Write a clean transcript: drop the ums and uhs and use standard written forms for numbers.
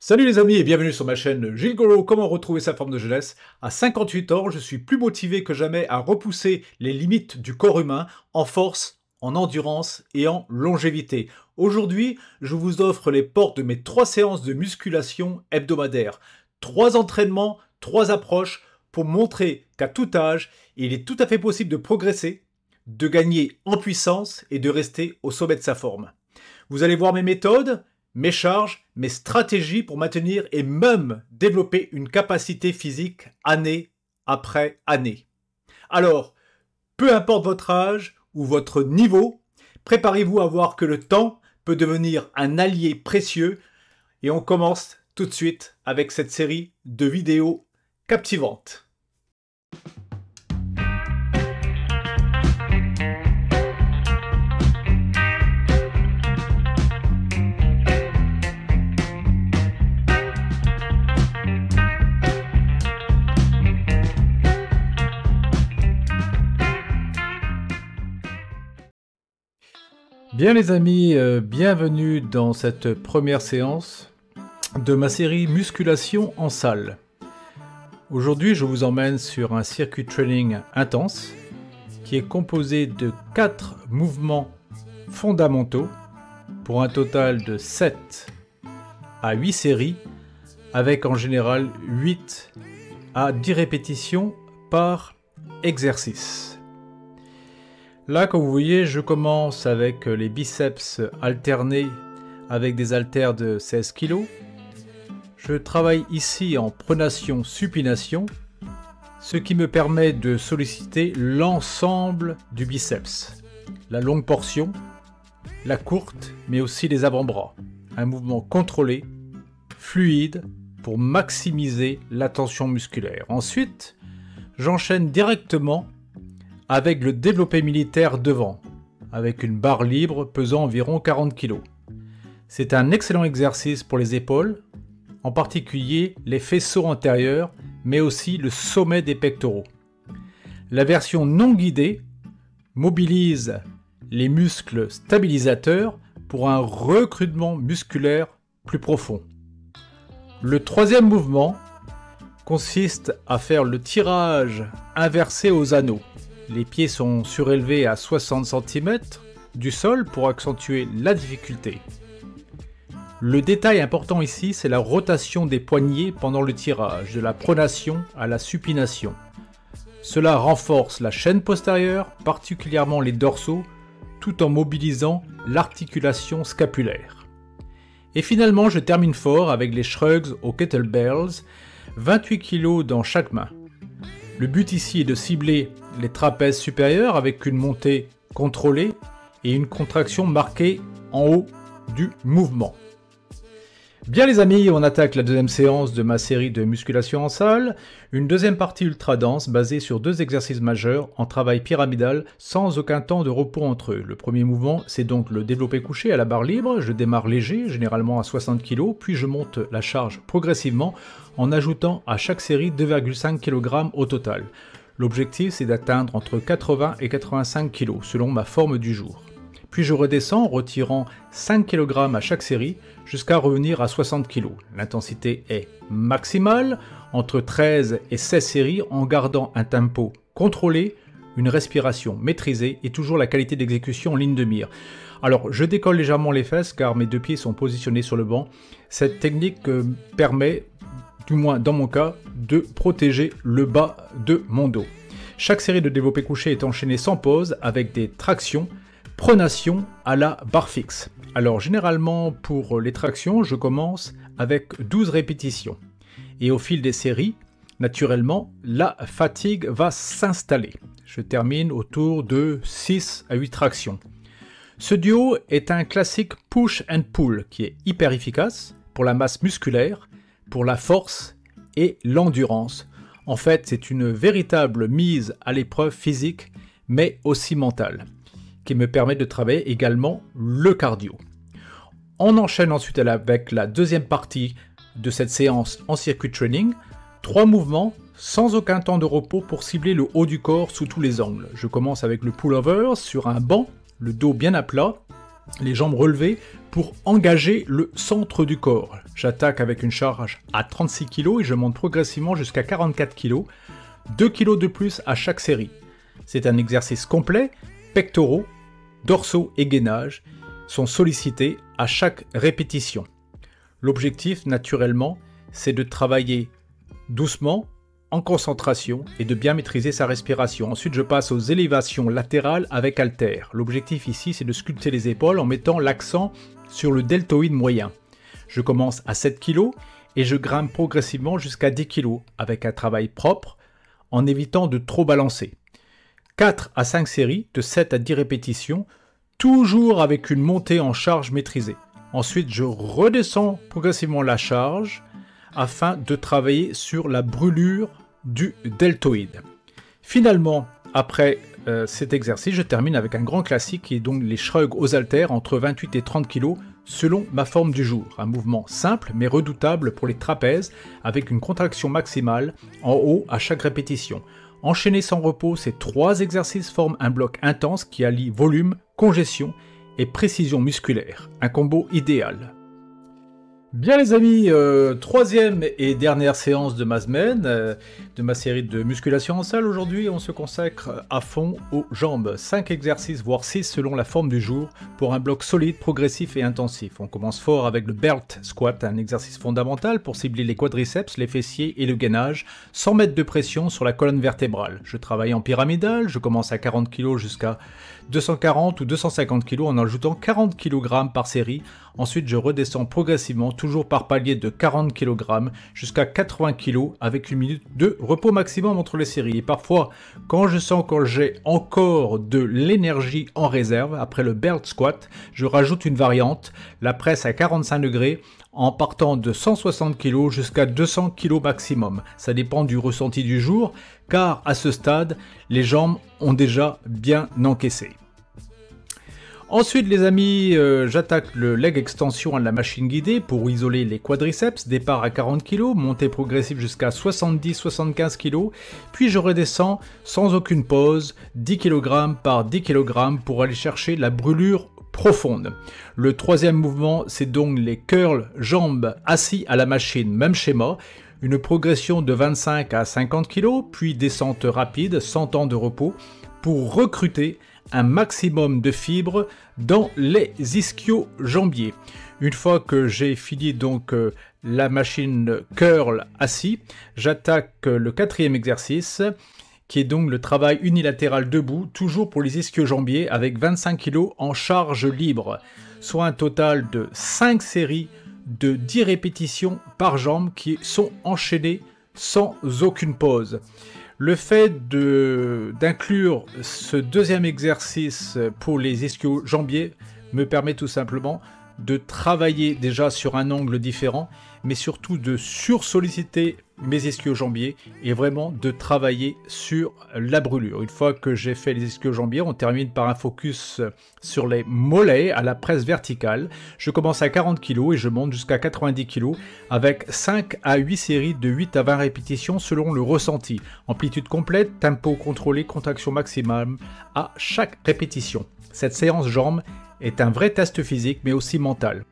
Salut les amis et bienvenue sur ma chaîne Gilles Golo, comment retrouver sa forme de jeunesse. À 58 ans, je suis plus motivé que jamais à repousser les limites du corps humain en force, en endurance et en longévité. Aujourd'hui, je vous offre les portes de mes 3 séances de musculation hebdomadaires. 3 entraînements, 3 approches pour montrer qu'à tout âge, il est tout à fait possible de progresser, de gagner en puissance et de rester au sommet de sa forme. Vous allez voir mes méthodes, mes charges, mes stratégies pour maintenir et même développer une capacité physique année après année. Alors, peu importe votre âge ou votre niveau, préparez-vous à voir que le temps peut devenir un allié précieux et on commence tout de suite avec cette série de vidéos captivantes. Bien les amis, bienvenue dans cette première séance de ma série Musculation en salle. Aujourd'hui, je vous emmène sur un circuit training intense qui est composé de 4 mouvements fondamentaux pour un total de 7 à 8 séries avec en général 8 à 10 répétitions par exercice. Là, comme vous voyez, je commence avec les biceps alternés avec des haltères de 16 kg. Je travaille ici en pronation-supination, ce qui me permet de solliciter l'ensemble du biceps. La longue portion, la courte, mais aussi les avant-bras. Un mouvement contrôlé, fluide, pour maximiser la tension musculaire. Ensuite, j'enchaîne directement avec le développé militaire devant, avec une barre libre pesant environ 40 kg. C'est un excellent exercice pour les épaules, en particulier les faisceaux antérieurs, mais aussi le sommet des pectoraux. La version non guidée mobilise les muscles stabilisateurs pour un recrutement musculaire plus profond. Le troisième mouvement consiste à faire le tirage inversé aux anneaux. Les pieds sont surélevés à 60 cm du sol pour accentuer la difficulté. Le détail important ici, c'est la rotation des poignets pendant le tirage, de la pronation à la supination. Cela renforce la chaîne postérieure, particulièrement les dorsaux, tout en mobilisant l'articulation scapulaire. Et finalement, je termine fort avec les shrugs aux kettlebells, 28 kg dans chaque main. Le but ici est de cibler les trapèzes supérieurs avec une montée contrôlée et une contraction marquée en haut du mouvement. Bien les amis, on attaque la deuxième séance de ma série de musculation en salle, une deuxième partie ultra dense basée sur 2 exercices majeurs en travail pyramidal sans aucun temps de repos entre eux. Le premier mouvement, c'est donc le développé couché à la barre libre. Je démarre léger, généralement à 60 kg, puis je monte la charge progressivement en ajoutant à chaque série 2,5 kg au total. L'objectif, c'est d'atteindre entre 80 et 85 kg selon ma forme du jour. Puis je redescends, retirant 5 kg à chaque série, jusqu'à revenir à 60 kg. L'intensité est maximale, entre 13 et 16 séries, en gardant un tempo contrôlé, une respiration maîtrisée et toujours la qualité d'exécution en ligne de mire. Alors, je décolle légèrement les fesses car mes 2 pieds sont positionnés sur le banc. Cette technique permet, du moins dans mon cas, de protéger le bas de mon dos. Chaque série de développé couché est enchaînée sans pause avec des tractions, pronation à la barre fixe. Alors généralement pour les tractions, je commence avec 12 répétitions. Et au fil des séries, naturellement, la fatigue va s'installer. Je termine autour de 6 à 8 tractions. Ce duo est un classique push and pull qui est hyper efficace pour la masse musculaire, pour la force et l'endurance. En fait, c'est une véritable mise à l'épreuve physique, mais aussi mentale, qui me permet de travailler également le cardio. On enchaîne ensuite avec la deuxième partie de cette séance en circuit training. 3 mouvements sans aucun temps de repos pour cibler le haut du corps sous tous les angles. Je commence avec le pullover sur un banc, le dos bien à plat, les jambes relevées pour engager le centre du corps. J'attaque avec une charge à 36 kg et je monte progressivement jusqu'à 44 kg, 2 kg de plus à chaque série. C'est un exercice complet, pectoraux, dorsaux et gainage sont sollicités à chaque répétition. L'objectif, naturellement, c'est de travailler doucement, en concentration et de bien maîtriser sa respiration. Ensuite, je passe aux élévations latérales avec haltères. L'objectif ici, c'est de sculpter les épaules en mettant l'accent sur le deltoïde moyen. Je commence à 7 kg et je grimpe progressivement jusqu'à 10 kg avec un travail propre en évitant de trop balancer. 4 à 5 séries de 7 à 10 répétitions, toujours avec une montée en charge maîtrisée. Ensuite, je redescends progressivement la charge afin de travailler sur la brûlure du deltoïde. Finalement, après cet exercice, je termine avec un grand classique qui est donc les shrugs aux haltères entre 28 et 30 kg selon ma forme du jour. Un mouvement simple mais redoutable pour les trapèzes avec une contraction maximale en haut à chaque répétition. Enchaîné sans repos, ces 3 exercices forment un bloc intense qui allie volume, congestion et précision musculaire. Un combo idéal. Bien les amis, troisième et dernière séance de ma semaine, de ma série de musculation en salle. Aujourd'hui, on se consacre à fond aux jambes. 5 exercices, voire 6 selon la forme du jour, pour un bloc solide, progressif et intensif. On commence fort avec le belt squat, un exercice fondamental pour cibler les quadriceps, les fessiers et le gainage, sans mettre de pression sur la colonne vertébrale. Je travaille en pyramidal, je commence à 40 kg jusqu'à 240 ou 250 kg en ajoutant 40 kg par série. Ensuite, je redescends progressivement, toujours par palier de 40 kg jusqu'à 80 kg avec une minute de repos maximum entre les séries. Et parfois, quand je sens que j'ai encore de l'énergie en réserve, après le belt squat, je rajoute une variante, la presse à 45 degrés, en partant de 160 kg jusqu'à 200 kg maximum. Ça dépend du ressenti du jour, car à ce stade, les jambes ont déjà bien encaissé. Ensuite les amis, j'attaque le leg extension à la machine guidée pour isoler les quadriceps, départ à 40 kg, montée progressive jusqu'à 70-75 kg, puis je redescends sans aucune pause, 10 kg par 10 kg pour aller chercher la brûlure profonde. Le troisième mouvement, c'est donc les curls jambes assis à la machine, même schéma, une progression de 25 à 50 kg, puis descente rapide, sans temps de repos, pour recruter un maximum de fibres dans les ischio-jambiers. Une fois que j'ai fini donc la machine curl assis, j'attaque le quatrième exercice, qui est donc le travail unilatéral debout, toujours pour les ischio-jambiers avec 25 kg en charge libre, soit un total de 5 séries de 10 répétitions par jambe qui sont enchaînées sans aucune pause. Le fait d'inclure ce deuxième exercice pour les ischio-jambiers me permet tout simplement de travailler déjà sur un angle différent, mais surtout de sursolliciter mes ischio-jambiers et vraiment de travailler sur la brûlure. Une fois que j'ai fait les ischio-jambiers, on termine par un focus sur les mollets à la presse verticale. Je commence à 40 kg et je monte jusqu'à 90 kg avec 5 à 8 séries de 8 à 20 répétitions selon le ressenti. Amplitude complète, tempo contrôlé, contraction maximale à chaque répétition. Cette séance jambes est un vrai test physique mais aussi mental.